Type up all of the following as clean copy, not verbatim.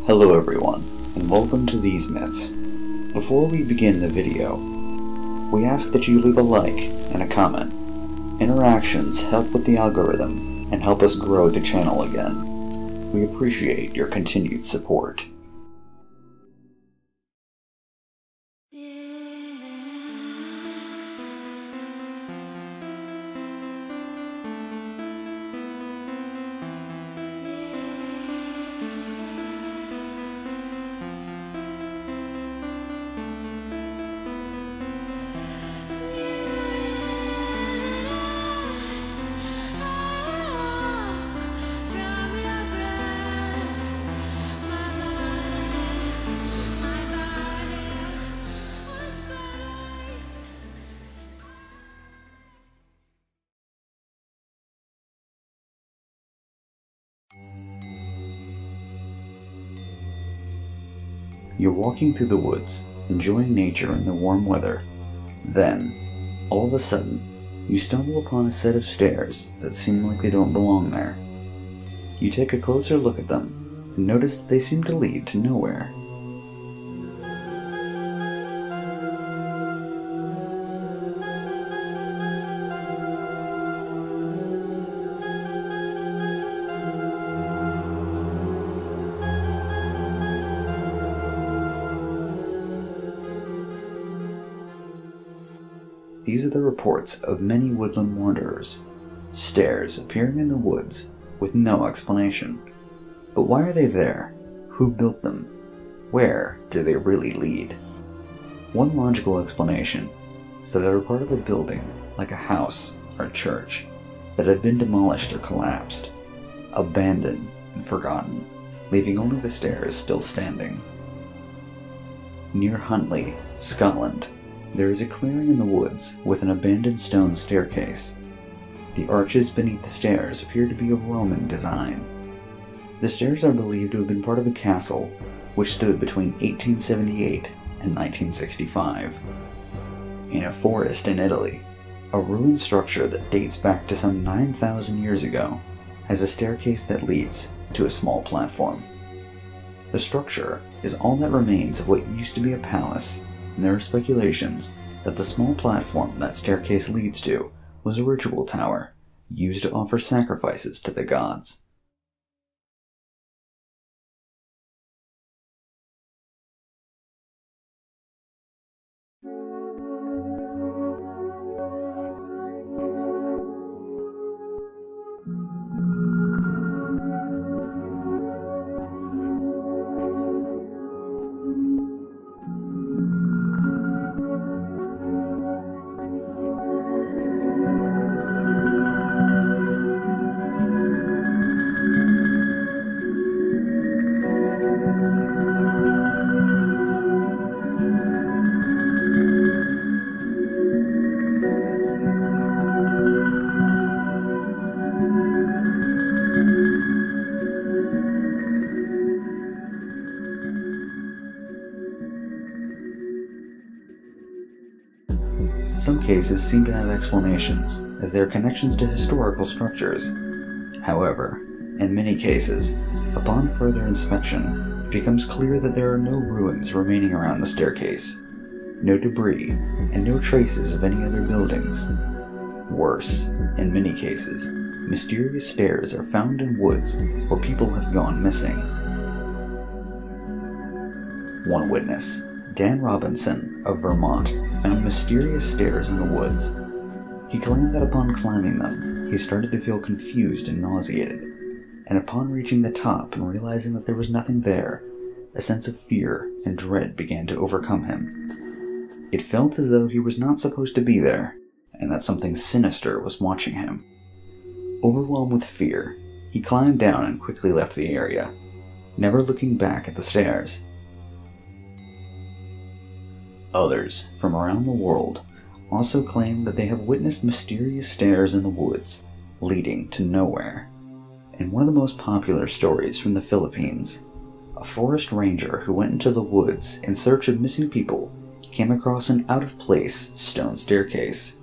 Hello everyone, and welcome to These Myths. Before we begin the video, we ask that you leave a like and a comment. Interactions help with the algorithm and help us grow the channel again. We appreciate your continued support. You're walking through the woods, enjoying nature and the warm weather. Then, all of a sudden, you stumble upon a set of stairs that seem like they don't belong there. You take a closer look at them, and notice that they seem to lead to nowhere. These are the reports of many woodland wanderers. Stairs appearing in the woods with no explanation. But why are they there? Who built them? Where do they really lead? One logical explanation is that they were part of a building, like a house or a church, that had been demolished or collapsed, abandoned and forgotten, leaving only the stairs still standing. Near Huntly, Scotland, there is a clearing in the woods with an abandoned stone staircase. The arches beneath the stairs appear to be of Roman design. The stairs are believed to have been part of a castle which stood between 1878 and 1965. In a forest in Italy, a ruined structure that dates back to some 9,000 years ago has a staircase that leads to a small platform. The structure is all that remains of what used to be a palace, and there are speculations that the small platform that staircase leads to was a ritual tower used to offer sacrifices to the gods. Some cases seem to have explanations, as they are connections to historical structures. However, in many cases, upon further inspection, it becomes clear that there are no ruins remaining around the staircase, no debris, and no traces of any other buildings. Worse, in many cases, mysterious stairs are found in woods where people have gone missing. One witness, Dan Robinson of Vermont, found mysterious stairs in the woods. He claimed that upon climbing them, he started to feel confused and nauseated, and upon reaching the top and realizing that there was nothing there, a sense of fear and dread began to overcome him. It felt as though he was not supposed to be there, and that something sinister was watching him. Overwhelmed with fear, he climbed down and quickly left the area, never looking back at the stairs. Others from around the world also claim that they have witnessed mysterious stairs in the woods, leading to nowhere. In one of the most popular stories from the Philippines, a forest ranger who went into the woods in search of missing people came across an out-of-place stone staircase.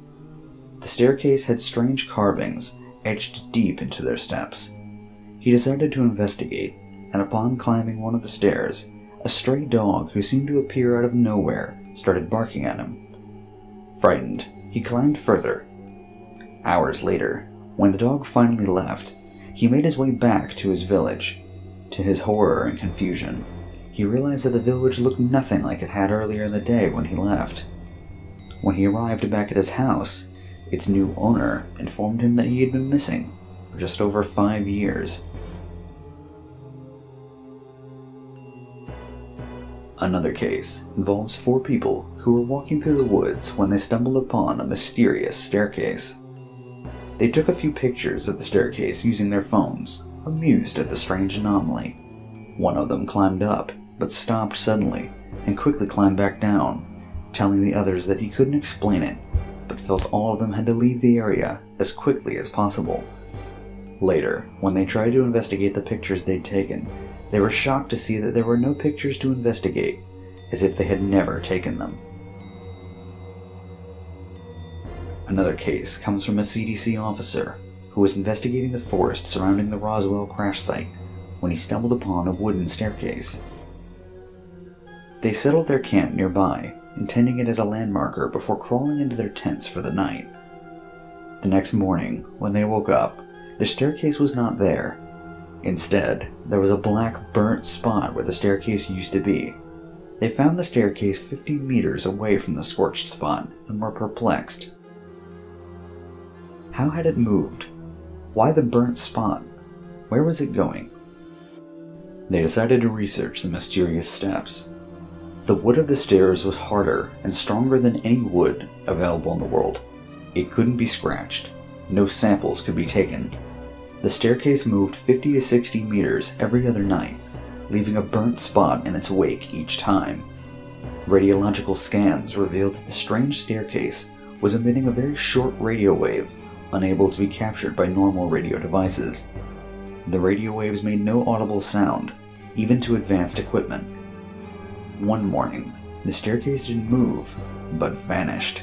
The staircase had strange carvings etched deep into their steps. He decided to investigate, and and upon climbing one of the stairs, a stray dog who seemed to appear out of nowhere started barking at him. Frightened, he climbed further. Hours later, when the dog finally left, he made his way back to his village. To his horror and confusion, he realized that the village looked nothing like it had earlier in the day when he left. When he arrived back at his house, its new owner informed him that he had been missing for just over 5 years. Another case involves 4 people who were walking through the woods when they stumbled upon a mysterious staircase. They took a few pictures of the staircase using their phones, amused at the strange anomaly. One of them climbed up, but stopped suddenly and quickly climbed back down, telling the others that he couldn't explain it, but felt all of them had to leave the area as quickly as possible. Later, when they tried to investigate the pictures they'd taken, they were shocked to see that there were no pictures to investigate, as if they had never taken them. Another case comes from a CDC officer who was investigating the forest surrounding the Roswell crash site when he stumbled upon a wooden staircase. They settled their camp nearby, intending it as a landmarker before crawling into their tents for the night. The next morning, when they woke up, the staircase was not there. Instead, there was a black burnt spot where the staircase used to be. They found the staircase 50 meters away from the scorched spot and were perplexed. How had it moved? Why the burnt spot? Where was it going? They decided to research the mysterious steps. The wood of the stairs was harder and stronger than any wood available in the world. It couldn't be scratched. No samples could be taken. The staircase moved 50 to 60 meters every other night, leaving a burnt spot in its wake each time. Radiological scans revealed that the strange staircase was emitting a very short radio wave, unable to be captured by normal radio devices. The radio waves made no audible sound, even to advanced equipment. One morning, the staircase didn't move, but vanished.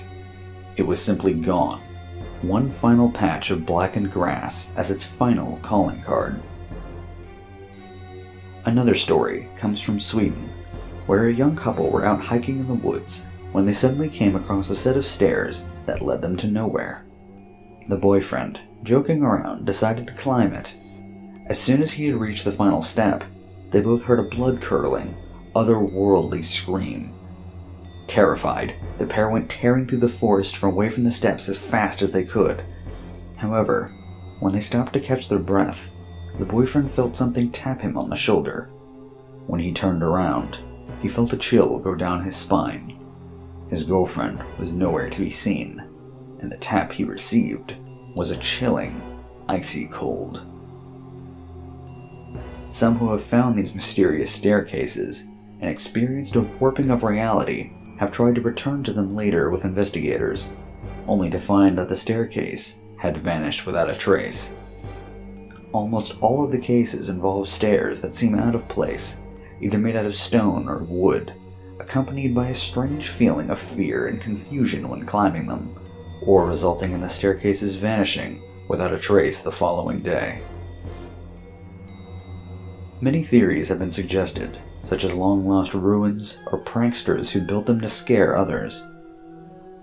It was simply gone. One final patch of blackened grass as its final calling card. Another story comes from Sweden, where a young couple were out hiking in the woods when they suddenly came across a set of stairs that led them to nowhere. The boyfriend, joking around, decided to climb it. As soon as he had reached the final step, they both heard a blood-curdling, otherworldly scream. Terrified, the pair went tearing through the forest away from the steps as fast as they could. However, when they stopped to catch their breath, the boyfriend felt something tap him on the shoulder. When he turned around, he felt a chill go down his spine. His girlfriend was nowhere to be seen, and the tap he received was a chilling, icy cold. Some who have found these mysterious staircases and experienced a warping of reality have tried to return to them later with investigators, only to find that the staircase had vanished without a trace. Almost all of the cases involve stairs that seem out of place, either made out of stone or wood, accompanied by a strange feeling of fear and confusion when climbing them, or resulting in the staircases vanishing without a trace the following day. Many theories have been suggested, such as long-lost ruins or pranksters who built them to scare others.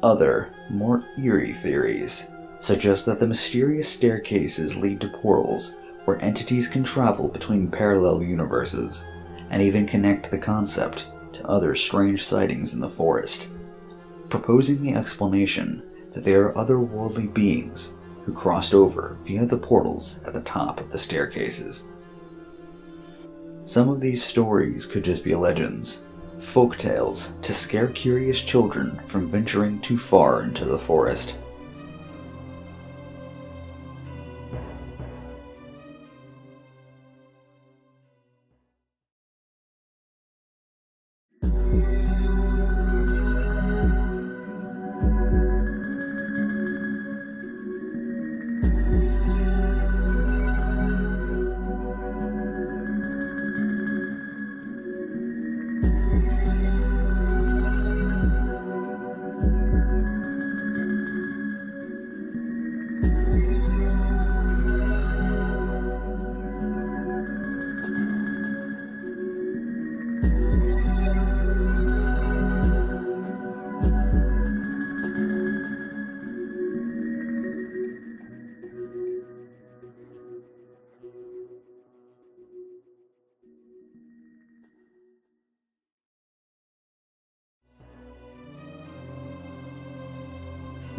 Other, more eerie theories suggest that the mysterious staircases lead to portals where entities can travel between parallel universes, and even connect the concept to other strange sightings in the forest, proposing the explanation that they are otherworldly beings who crossed over via the portals at the top of the staircases. Some of these stories could just be legends, folk tales to scare curious children from venturing too far into the forest.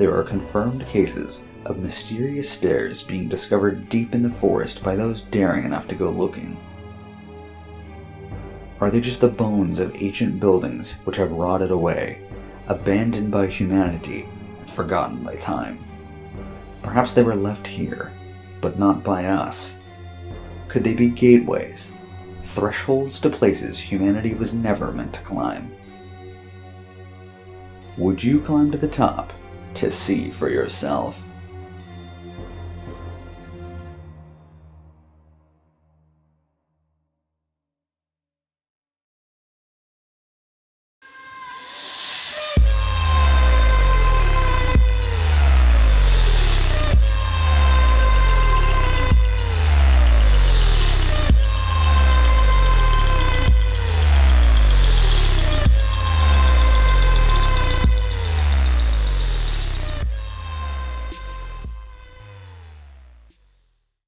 there are confirmed cases of mysterious stairs being discovered deep in the forest by those daring enough to go looking. Are they just the bones of ancient buildings which have rotted away, abandoned by humanity and forgotten by time? Perhaps they were left here, but not by us. Could they be gateways, thresholds to places humanity was never meant to climb? Would you climb to the top to see for yourself?